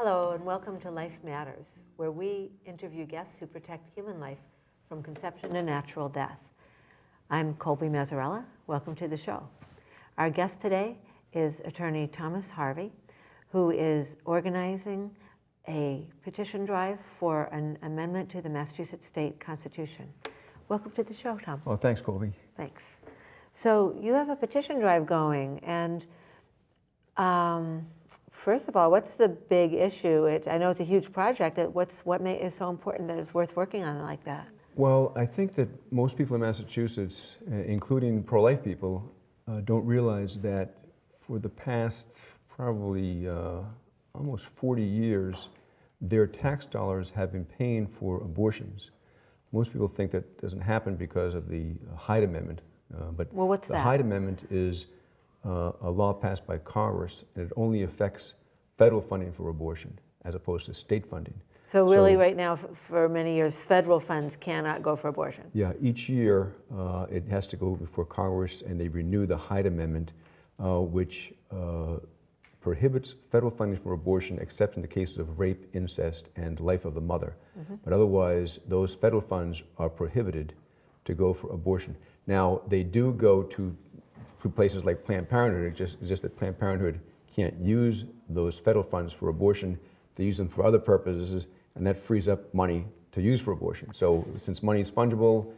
Hello and welcome to Life Matters, where we interview guests who protect human life from conception to natural death. I'm Colby Mazzarella. Welcome to the show. Our guest today is attorney Thomas Harvey, who is organizing a petition drive for an amendment to the Massachusetts State Constitution. Welcome to the show, Tom. Well, thanks, Colby. Thanks. So you have a petition drive going, and first of all, what's the big issue? I know it's a huge project. What is so important that it's worth working on it like that? Well, I think that most people in Massachusetts, including pro-life people, don't realize that for the past probably almost 40 years, their tax dollars have been paying for abortions. Most people think that doesn't happen because of the Hyde Amendment, but well, what's the that? Hyde Amendment is a law passed by Congress, and it only affects federal funding for abortion as opposed to state funding. So really right now, for many years, federal funds cannot go for abortion. Yeah, each year it has to go before Congress, and they renew the Hyde Amendment, which prohibits federal funding for abortion except in the cases of rape, incest, and life of the mother. But otherwise, those federal funds are prohibited to go for abortion. Now, they do go to places like Planned Parenthood. It's just that Planned Parenthood can't use those federal funds for abortion. They use them for other purposes, and that frees up money to use for abortion. So since money is fungible,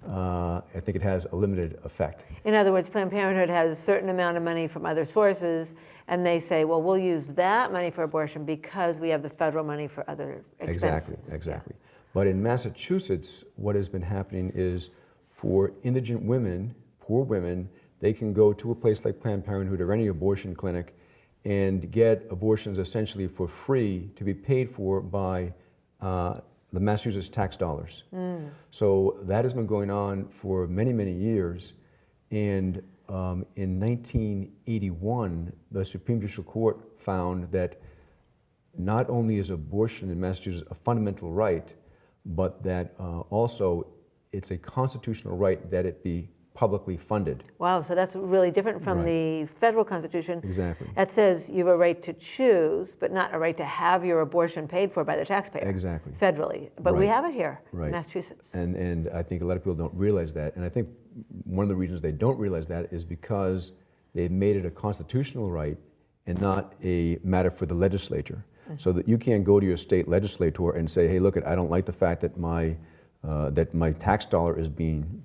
I think it has a limited effect. In other words, Planned Parenthood has a certain amount of money from other sources, and they say, well, we'll use that money for abortion because we have the federal money for other expenses. Exactly. Yeah. But in Massachusetts, what has been happening is for indigent women, poor women, they can go to a place like Planned Parenthood or any abortion clinic and get abortions essentially for free to be paid for by the Massachusetts tax dollars. So that has been going on for many, many years. And in 1981, the Supreme Judicial Court found that not only is abortion in Massachusetts a fundamental right, but that also it's a constitutional right that it be publicly funded. Wow, so that's really different from the federal Constitution. Exactly. That says you have a right to choose, but not a right to have your abortion paid for by the taxpayer. Exactly. Federally. But we have it here in Massachusetts. And I think a lot of people don't realize that. And I think one of the reasons they don't realize that is because they've made it a constitutional right and not a matter for the legislature. So that you can't go to your state legislator and say, hey, look, I don't like the fact that my tax dollar is being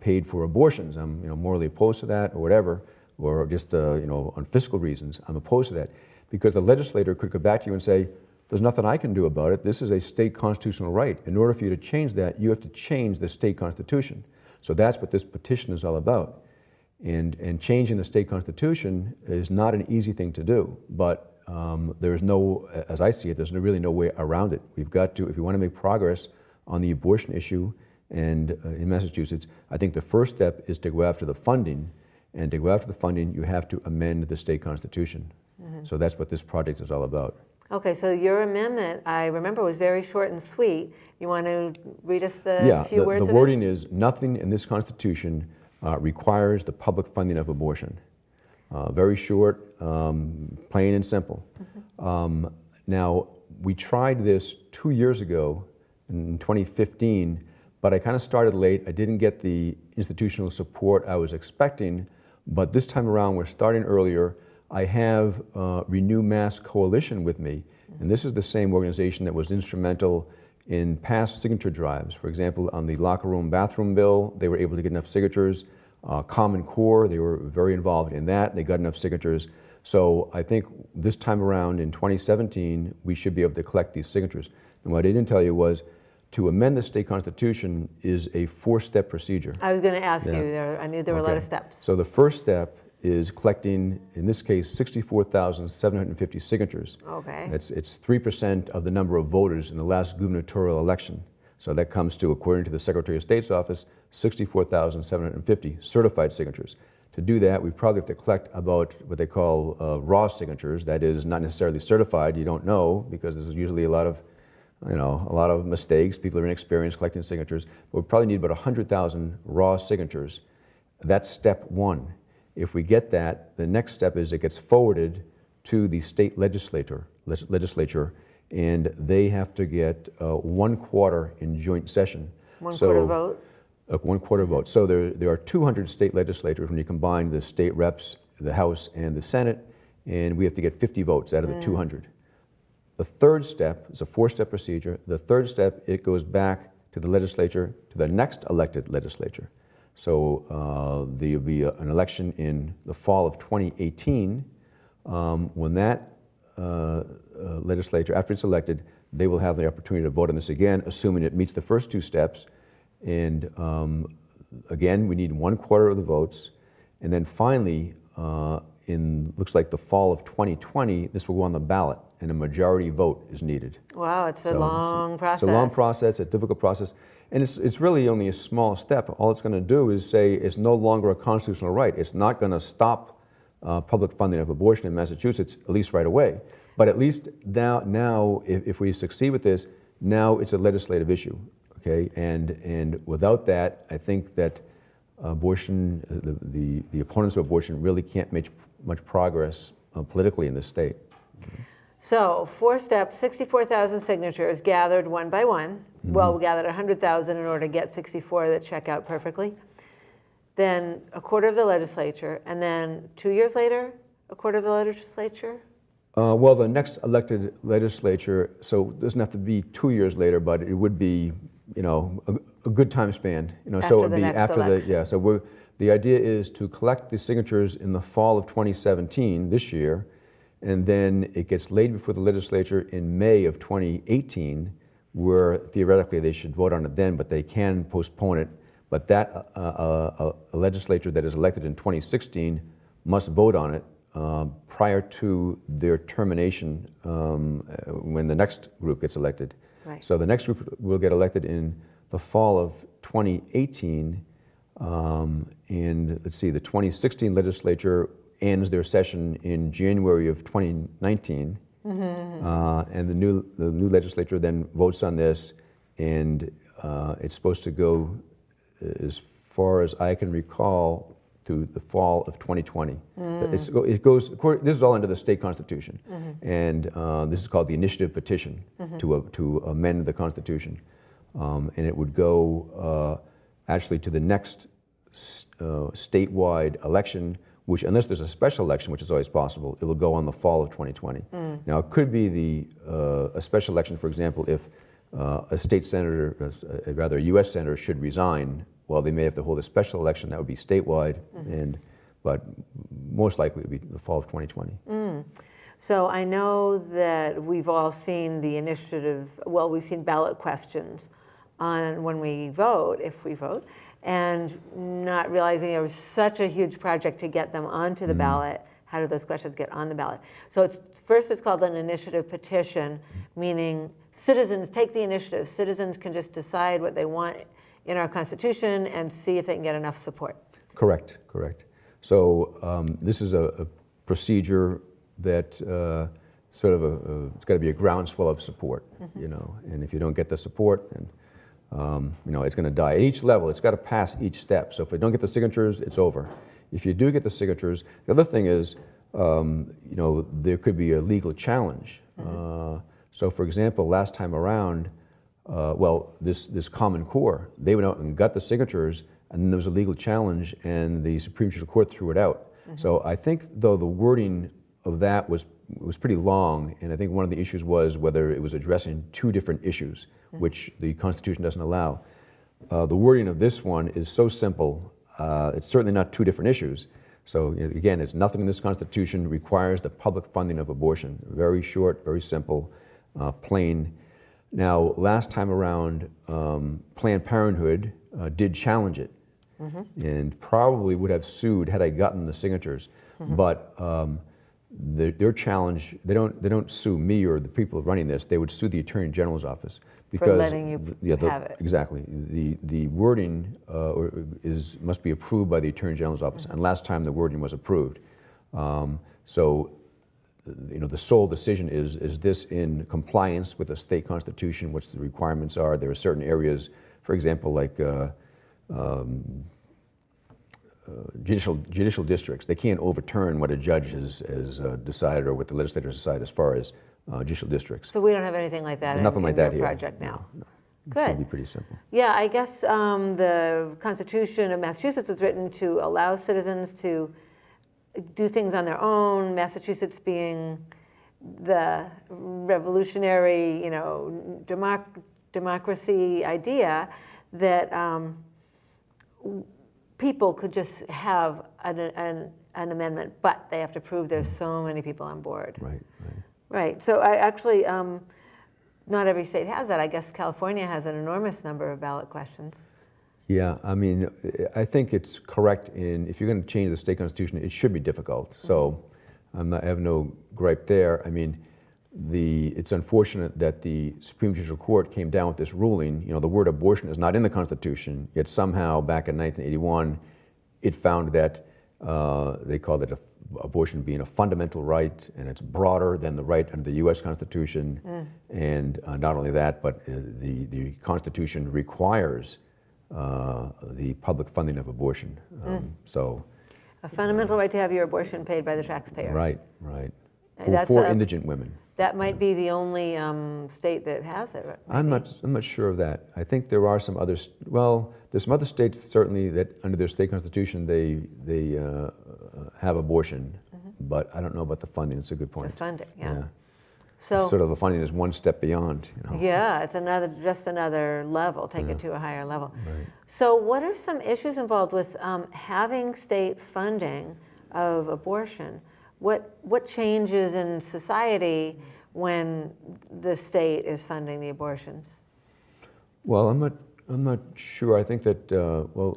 paid for abortions. I'm morally opposed to that, or whatever, or just on fiscal reasons, I'm opposed to that. Because the legislator could go back to you and say, there's nothing I can do about it. This is a state constitutional right. In order for you to change that, you have to change the state constitution. So that's what this petition is all about. And changing the state constitution is not an easy thing to do, but there's no, as I see it, there's really no way around it. We've got to, if we want to make progress on the abortion issue and in Massachusetts, I think the first step is to go after the funding, and to go after the funding, you have to amend the state constitution. So that's what this project is all about. Okay, so your amendment, I remember, was very short and sweet. You want to read us the few words of it? The wording is, nothing in this constitution requires the public funding of abortion. Very short, plain and simple. Now, we tried this 2 years ago in 2015, but I kind of started late. I didn't get the institutional support I was expecting, but this time around we're starting earlier. I have Renew Mass Coalition with me, and this is the same organization that was instrumental in past signature drives. For example, on the locker room bathroom bill, they were able to get enough signatures. Common Core, they were very involved in that. They got enough signatures. So I think this time around in 2017, we should be able to collect these signatures. And what I didn't tell you was, to amend the state constitution is a 4-step procedure. I was going to ask you, I knew there were a lot of steps. So the first step is collecting, in this case, 64,750 signatures. Okay. It's 3% of the number of voters in the last gubernatorial election. So that comes to, according to the Secretary of State's office, 64,750 certified signatures. To do that, we probably have to collect about what they call raw signatures. That is, not necessarily certified. You don't know, because there's usually a lot of mistakes. People are inexperienced collecting signatures. But we probably need about 100,000 raw signatures. That's step one. If we get that, the next step is it gets forwarded to the state legislature, and they have to get 1/4 in joint session. One-quarter vote? A 1/4 vote. So there are 200 state legislators when you combine the state reps, the House, and the Senate, and we have to get 50 votes out of the 200. The third step is a 4-step procedure. The third step, it goes back to the legislature, to the next elected legislature. So there'll be an election in the fall of 2018. When that legislature, after it's elected, they will have the opportunity to vote on this again, assuming it meets the first 2 steps. And again, we need 1/4 of the votes. And then finally, looks like the fall of 2020, this will go on the ballot, and a majority vote is needed. Wow, it's a long process. It's a long process, a difficult process. And it's really only a small step. All it's going to do is say it's no longer a constitutional right. It's not going to stop public funding of abortion in Massachusetts, at least right away. But at least now if we succeed with this, now it's a legislative issue, okay? And without that, I think that abortion, the opponents of abortion really can't make much progress politically in this state. So 4 steps, 64,000 signatures gathered one by one. Well, we gathered 100,000 in order to get 64 that check out perfectly. Then 1/4 of the legislature, and then 2 years later, 1/4 of the legislature? Well, the next elected legislature, so it doesn't have to be 2 years later, but it would be, a good time span. So it would be after the, So the idea is to collect the signatures in the fall of 2017, this year, and then it gets laid before the legislature in May of 2018, where theoretically they should vote on it then, but they can postpone it. But that a legislature that is elected in 2016 must vote on it prior to their termination when the next group gets elected. Right. So the next group will get elected in the fall of 2018, and let's see, the 2016 legislature ends their session in January of 2019, and the new legislature then votes on this, and it's supposed to go, as far as I can recall, to the fall of 2020. It goes. This is all under the state constitution, and this is called the initiative petition to amend the constitution, and it would go actually to the next statewide election, which, unless there's a special election, which is always possible, it will go on the fall of 2020. Now, it could be a special election, for example, if a state senator, rather a U.S. senator, should resign. Well, they may have to hold a special election that would be statewide, but most likely it would be the fall of 2020. So I know that we've all seen the initiative, well, we've seen ballot questions on when we vote, if we vote, and not realizing there was such a huge project to get them onto the ballot. How do those questions get on the ballot? So first it's called an initiative petition, meaning citizens take the initiative. Citizens can just decide what they want in our Constitution and see if they can get enough support. Correct. So this is a procedure that it's got to be a groundswell of support, and if you don't get the support, then it's going to die. At each level, it's got to pass each step. So if we don't get the signatures, it's over. If you do get the signatures, the other thing is, there could be a legal challenge. So for example, last time around, this Common Core, they went out and got the signatures, and then there was a legal challenge, and the Supreme Judicial Court threw it out. So I think, though, the wording of that was pretty long, and I think one of the issues was whether it was addressing 2 different issues, which the Constitution doesn't allow. The wording of this one is so simple, it's certainly not 2 different issues. So again, it's nothing in this Constitution requires the public funding of abortion. Very short, very simple, plain. Now, last time around, Planned Parenthood did challenge it, and probably would have sued had I gotten the signatures. But their challenge, they don't sue me or the people running this. They would sue the Attorney General's office because for letting you have it. Exactly. The wording must be approved by the Attorney General's office, and last time the wording was approved. So the sole decision is this in compliance with the state constitution, which the requirements are. There are certain areas, for example, like judicial districts. They can't overturn what a judge has decided or what the legislators decide as far as judicial districts. So we don't have anything like that Nothing like that your here. project now? No. It Good. should be pretty simple. Yeah, I guess the Constitution of Massachusetts was written to allow citizens to do things on their own, Massachusetts being the revolutionary, democracy idea that people could just have an amendment, but they have to prove there's so many people on board. Right. Right. So I actually, not every state has that. I guess California has an enormous number of ballot questions. Yeah, I mean, I think it's correct if you're going to change the state constitution, it should be difficult. So I have no gripe there. I mean, it's unfortunate that the Supreme Judicial Court came down with this ruling. The word abortion is not in the Constitution, yet somehow back in 1981, it found that they called it abortion being a fundamental right, and it's broader than the right under the U.S. Constitution. And not only that, but the Constitution requires the public funding of abortion. So, a fundamental right to have your abortion paid by the taxpayer. Right. And For indigent women. That might be the only state that has it. I'm not sure of that. I think there are some others. Well, there's some other states certainly that under their state constitution they have abortion, but I don't know about the funding. It's a good point. The funding, yeah. Yeah. So sort of the funding is one step beyond. Yeah, it's just another level. Take it to a higher level. Right. So, what are some issues involved with having state funding of abortion? What changes in society when the state is funding the abortions? Well, I'm not sure. I think that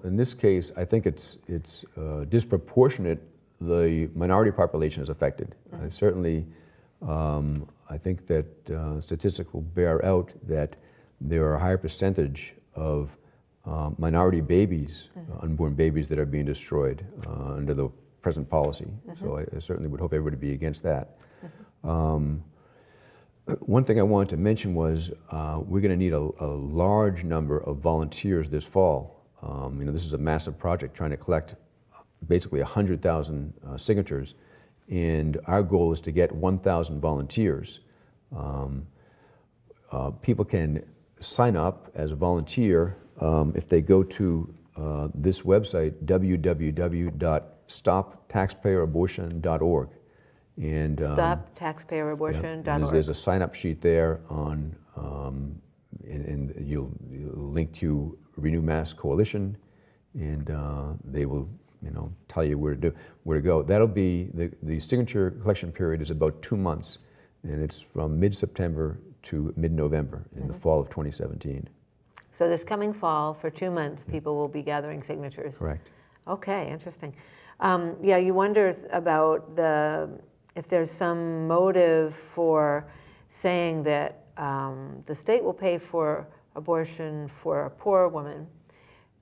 in this case, I think it's disproportionate. The minority population is affected. Certainly, I think that statistics will bear out that there are a higher percentage of minority babies, unborn babies, that are being destroyed under the present policy. So I certainly would hope everybody be against that. One thing I wanted to mention was we're going to need a large number of volunteers this fall. This is a massive project trying to collect basically 100,000 signatures, and our goal is to get 1,000 volunteers. People can sign up as a volunteer if they go to this website, www.stoptaxpayerabortion.org. And StopTaxpayerAbortion.org. There's a sign-up sheet there and you'll link to Renew Mass Coalition, and they will tell you where to go. That'll be the signature collection period is about 2 months, and it's from mid-September to mid-November in the fall of 2017. So this coming fall, for 2 months, people will be gathering signatures. Correct. Okay, interesting. You wonder about if there's some motive for saying that the state will pay for abortion for a poor woman.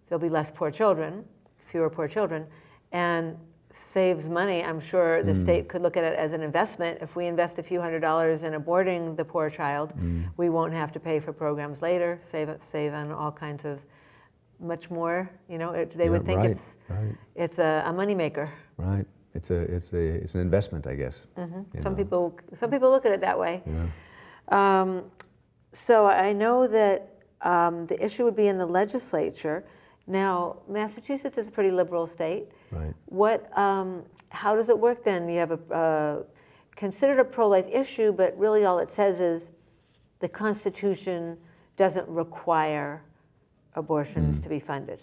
There'll be less poor children, fewer poor children, and saves money. I'm sure the state could look at it as an investment. If we invest a few $100s in aborting the poor child, we won't have to pay for programs later, save on all kinds of much more. They would think it's a moneymaker. Right. It's an investment, I guess. Some people look at it that way. Yeah. So I know that the issue would be in the legislature. Now, Massachusetts is a pretty liberal state. Right. How does it work then? You have considered a pro-life issue, but really all it says is the Constitution doesn't require abortions to be funded.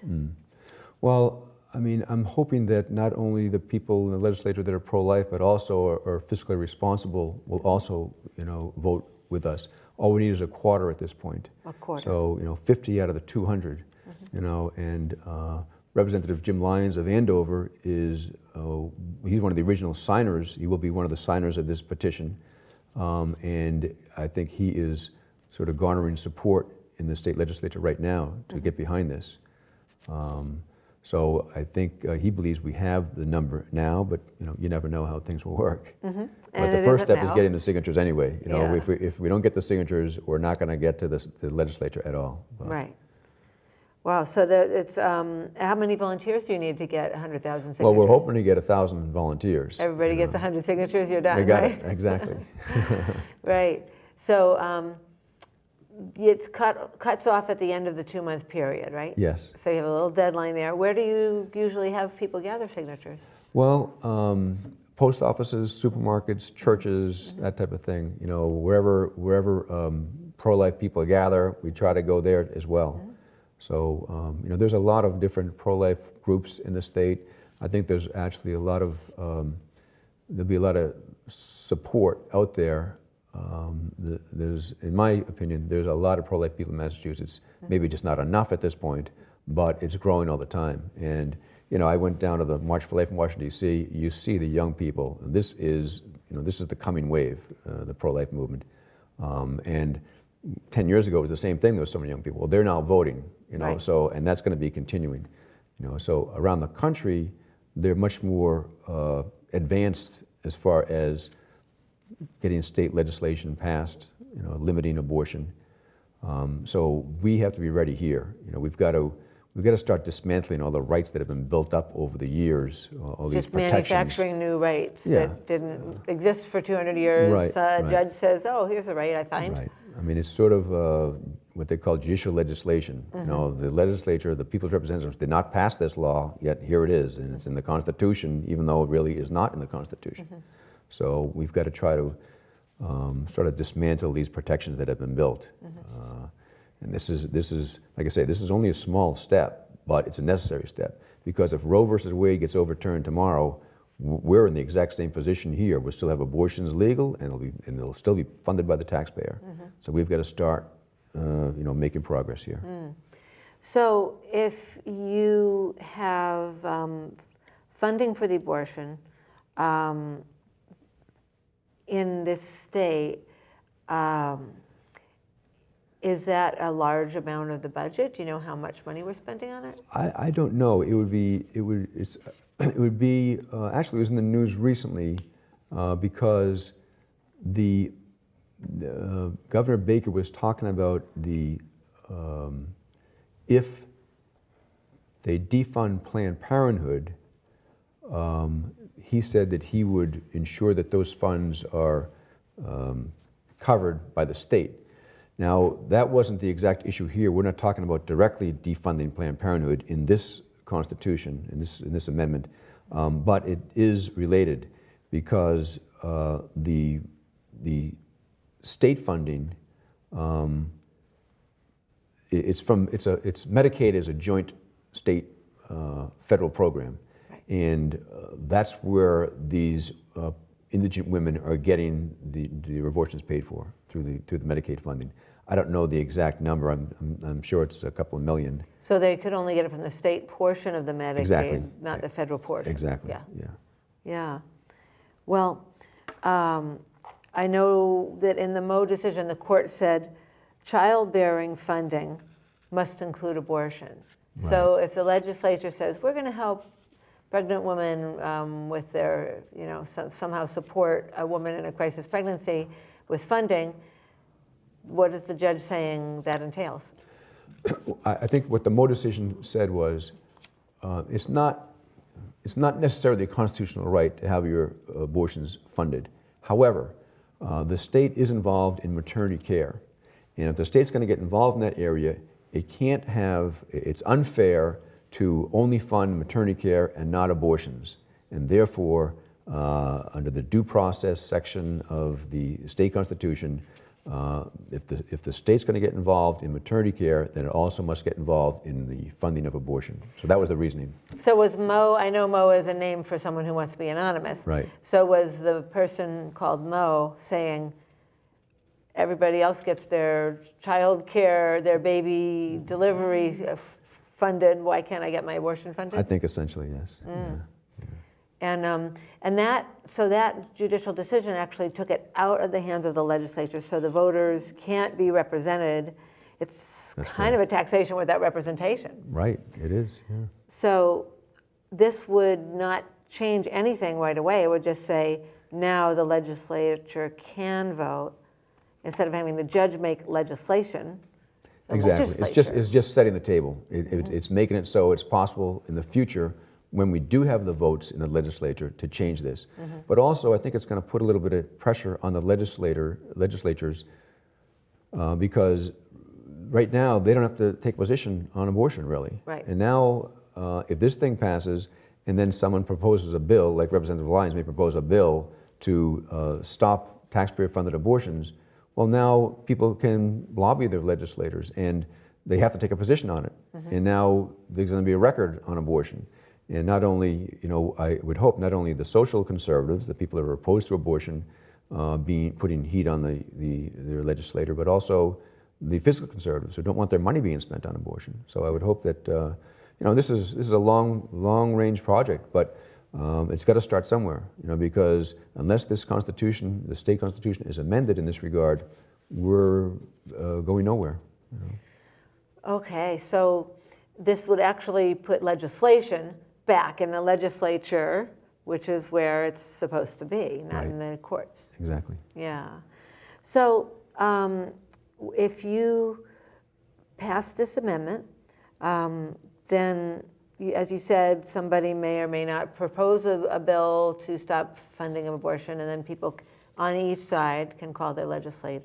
Well, I mean, I'm hoping that not only the people in the legislature that are pro-life, but also are fiscally responsible will also, vote with us. All we need is a quarter at this point. A quarter. So, 50 out of the 200, and Representative Jim Lyons of Andover he's one of the original signers. He will be one of the signers of this petition. And I think he is sort of garnering support in the state legislature right now to get behind this. So I think he believes we have the number now, but you never know how things will work. But the first step is getting the signatures anyway. If we don't get the signatures, we're not going to get to the legislature at all. But. Right. Wow, so it's, how many volunteers do you need to get 100,000 signatures? Well, we're hoping to get 1,000 volunteers. Everybody gets 100 signatures, you're done, We got right? it, exactly. Right. So it cuts off at the end of the 2-month period, right? Yes. So you have a little deadline there. Where do you usually have people gather signatures? Well, post offices, supermarkets, churches, that type of thing. You know, wherever pro-life people gather, we try to go there as well. So, you know, there's a lot of different pro-life groups in the state. I think there's actually a lot of, there'll be a lot of support out there. There's, in my opinion, there's a lot of pro-life people in Massachusetts, maybe just not enough at this point, but it's growing all the time. And, you know, I went down to the March for Life in Washington, D.C. You see the young people. This is, you know, this is the coming wave, the pro-life movement. And 10 years ago, it was the same thing. There was so many young people. Well, they're now voting, you know, Right. so, and that's going to be continuing, you know. So around the country, they're much more advanced as far as getting state legislation passed, you know, limiting abortion. So we have to be ready here. You know, we've got to start dismantling all the rights that have been built up over the years, all these Just protections. manufacturing new rights Yeah. that didn't exist for 200 years. Right, A right. judge says, oh, here's a right I find. Right. I mean, it's sort of what they call judicial legislation. You know, the legislature, the people's representatives did not pass this law, yet here it is, and it's in the Constitution, even though it really is not in the Constitution. So we've got to try to sort of dismantle these protections that have been built. And this is, like I say, this is only a small step, but it's a necessary step. Because if Roe versus Wade gets overturned tomorrow, we're in the exact same position here. We'll still have abortions legal, and it'll still be funded by the taxpayer. So we've got to start, you know, making progress here. So if you have funding for the abortion in this state, is that a large amount of the budget? Do you know how much money we're spending on it? I don't know. It would be, actually it was in the news recently because the Governor Baker was talking about if they defund Planned Parenthood, he said that he would ensure that those funds are covered by the state. Now, that wasn't the exact issue here. We're not talking about directly defunding Planned Parenthood in this Constitution, in this amendment, but it is related because the state funding, it's Medicaid is a joint state federal program, Right. and that's where these indigent women are getting the abortions paid for through the Medicaid funding. I don't know the exact number. I'm sure it's a couple of million. So they could only get it from the state portion of the Medicaid, Exactly. not the federal portion. Exactly. Yeah. Yeah. Yeah. Well, I know that in the Moe decision, the court said childbearing funding must include abortion. Right. So if the legislature says, we're going to help pregnant women with their, you know, somehow support a woman in a crisis pregnancy with funding, what is the judge saying that entails? I think what the Moe decision said was, it's not necessarily a constitutional right to have your abortions funded. However, the state is involved in maternity care. And if the state's going to get involved in that area, it's unfair to only fund maternity care and not abortions. And therefore, under the due process section of the state constitution, if the state's going to get involved in maternity care, then it also must get involved in the funding of abortion. So that was the reasoning. So was Moe, I know Moe is a name for someone who wants to be anonymous. Right. So was the person called Moe saying, everybody else gets their child care, their baby delivery funded, why can't I get my abortion funded? I think essentially, yes. Yeah. And that judicial decision actually took it out of the hands of the legislature, so the voters can't be represented. It's That's kind of a taxation without representation. Right, it is, yeah. So this would not change anything right away. It would just say, now the legislature can vote, instead of having the judge make legislation. the Exactly. legislature. It's just setting the table. It's making it so it's possible in the future when we do have the votes in the legislature to change this. But also, I think it's going to put a little bit of pressure on the legislatures because right now they don't have to take position on abortion, really. Right. And now, if this thing passes, and then someone proposes a bill, like Representative Lyons may propose a bill to stop taxpayer-funded abortions, well, now people can lobby their legislators, and they have to take a position on it. And now there's going to be a record on abortion. And not only, I would hope not only the social conservatives, the people that are opposed to abortion, putting heat on their legislator, but also the fiscal conservatives who don't want their money being spent on abortion. So I would hope that, this is a long-range project, but it's got to start somewhere, because unless this constitution, the state constitution, is amended in this regard, we're going nowhere. Okay, so this would actually put legislation back in the legislature, which is where it's supposed to be, not in the courts. Exactly. Yeah. So if you pass this amendment, then, as you said, somebody may or may not propose a bill to stop funding of abortion, and then people on each side can call their legislator.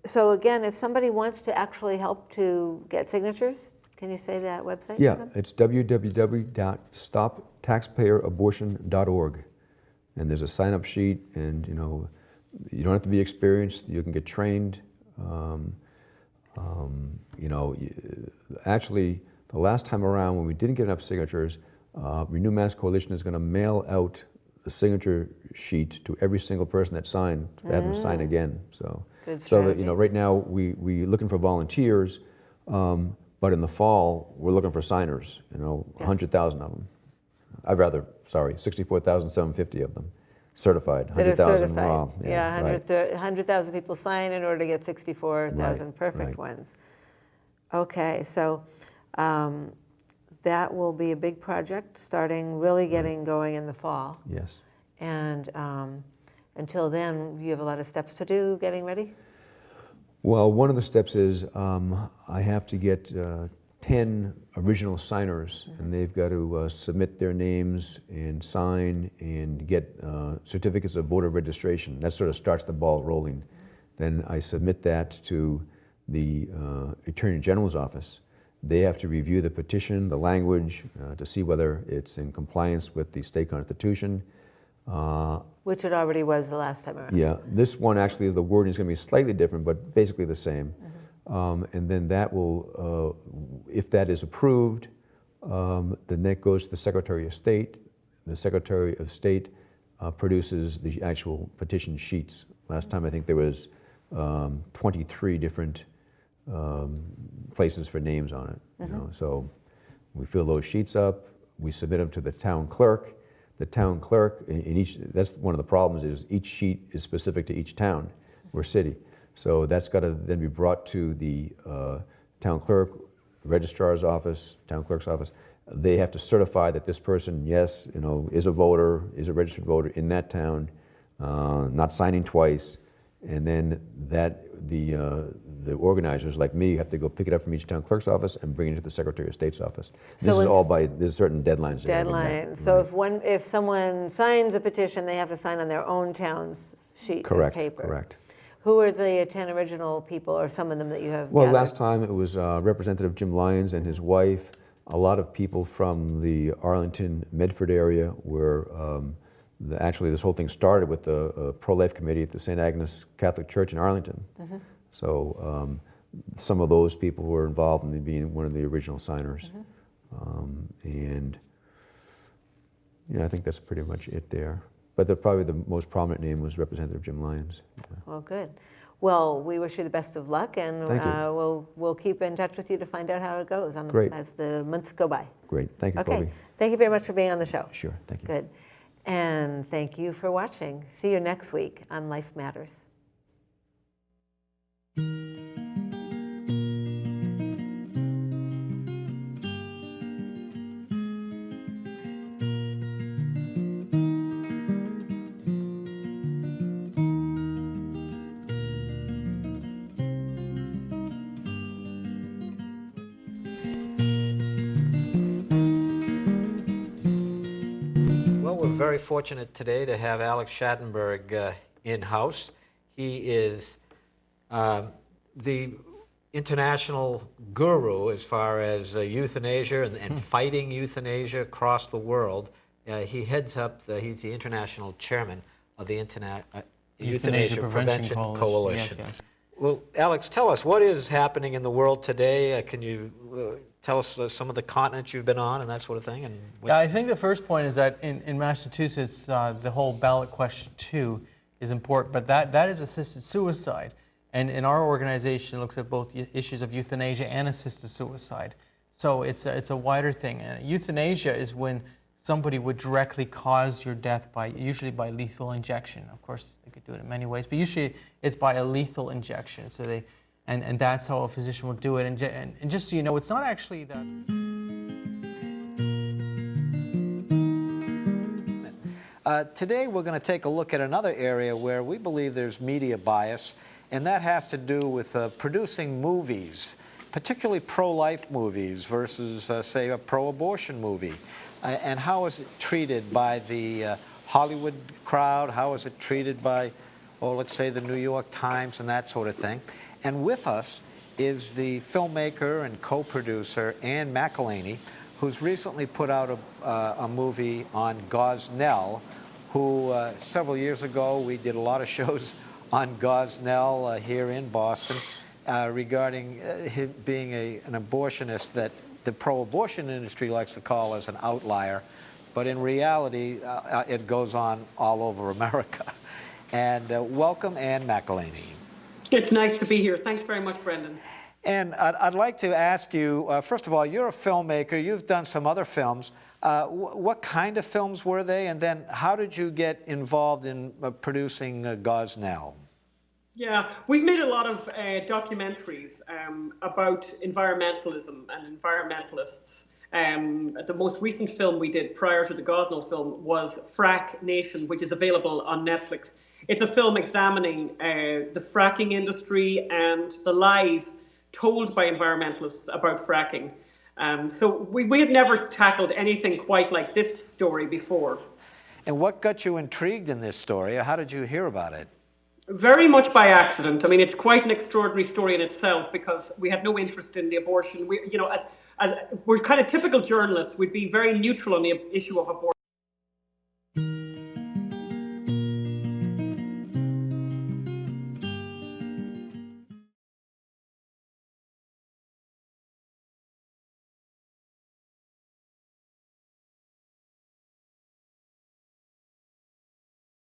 So again, if somebody wants to actually help to get signatures, can you say that website? Yeah, it's www.stoptaxpayerabortion.org. And there's a sign-up sheet, and you don't have to be experienced. You can get trained. Actually, the last time around when we didn't get enough signatures, Renew Mass Coalition is going to mail out the signature sheet to every single person that signed to have them sign again. So that right now we're looking for volunteers, but in the fall we're looking for signers. 100,000 of them. 64,750 of them certified. 100,000 raw. Yeah, 100,000 people sign in order to get 64,000 perfect ones. Okay, so that will be a big project starting really getting going in the fall. Yes. And until then, you have a lot of steps to do getting ready? Well, one of the steps is I have to get 10 original signers, and they've got to submit their names and sign and get certificates of voter registration. That sort of starts the ball rolling. Then I submit that to the Attorney General's office. They have to review the petition, the language, to see whether it's in compliance with the state constitution. Which it already was the last time around. Yeah, this one actually, the wording is going to be slightly different, but basically the same. And then that will, if that is approved, then that goes to the Secretary of State. The Secretary of State produces the actual petition sheets. Last time I think there was 23 different places for names on it. So we fill those sheets up, we submit them to the town clerk. The town clerk in each, that's one of the problems, is each sheet is specific to each town or city. So that's got to then be brought to the town clerk, registrar's office, town clerk's office. They have to certify that this person, yes, is a voter, is a registered voter in that town, not signing twice. And then the organizers like me have to go pick it up from each town clerk's office and bring it to the Secretary of State's office. This is all there's certain deadlines. So if someone signs a petition, they have to sign on their own town's sheet of paper. Correct. Who are the 10 original people, or some of them that you have Well, gathered? last time it was Representative Jim Lyons and his wife, a lot of people from the Arlington, Medford area where actually this whole thing started with the pro-life committee at the St. Agnes Catholic Church in Arlington. So some of those people were involved in being one of the original signers. And I think that's pretty much it there. But probably the most prominent name was Representative Jim Lyons. Well, good. Well, we wish you the best of luck, and we'll keep in touch with you to find out how it goes as the months go by. Great. Thank you, Colby. Thank you very much for being on the show. Sure. Thank you. Good. And thank you for watching. See you next week on Life Matters. we're very fortunate today to have Alex Schattenberg in-house. He is the international guru as far as euthanasia and fighting euthanasia across the world. He heads up, he's the international chairman of the Euthanasia Prevention Coalition. Yes. Well, Alex, tell us, what is happening in the world today? Can you tell us some of the continents you've been on and that sort of thing? And Yeah, I think the first point is that in Massachusetts, the whole ballot question 2 is important, but that is assisted suicide. And in our organization, it looks at both issues of euthanasia and assisted suicide. So it's a wider thing. And euthanasia is when somebody would directly cause your death usually by lethal injection. Of course, they could do it in many ways, but usually it's by a lethal injection. So and that's how a physician will do it. And just so you know, it's not actually that. Today we're going to take a look at another area where we believe there's media bias, and that has to do with producing movies, particularly pro-life movies versus, say, a pro-abortion movie. And how is it treated by the Hollywood crowd? How is it treated by, let's say, the New York Times and that sort of thing? And with us is the filmmaker and co-producer Anne McElhaney, who's recently put out a movie on Gosnell, who several years ago we did a lot of shows on Gosnell here in Boston regarding him being an abortionist that the pro-abortion industry likes to call as an outlier, but in reality it goes on all over America. And welcome, Anne McElhaney. It's nice to be here. Thanks very much, Brendan. And I'd like to ask you, first of all, you're a filmmaker. You've done some other films. What kind of films were they? And then how did you get involved in producing Gosnell? Yeah, we've made a lot of documentaries about environmentalism and environmentalists. The most recent film we did prior to the Gosnell film was Frack Nation, which is available on Netflix. It's a film examining the fracking industry and the lies told by environmentalists about fracking. So we had never tackled anything quite like this story before. And what got you intrigued in this story? How did you hear about it? Very much by accident. I mean, it's quite an extraordinary story in itself because we had no interest in the abortion. We, as we're kind of typical journalists, we'd be very neutral on the issue of abortion.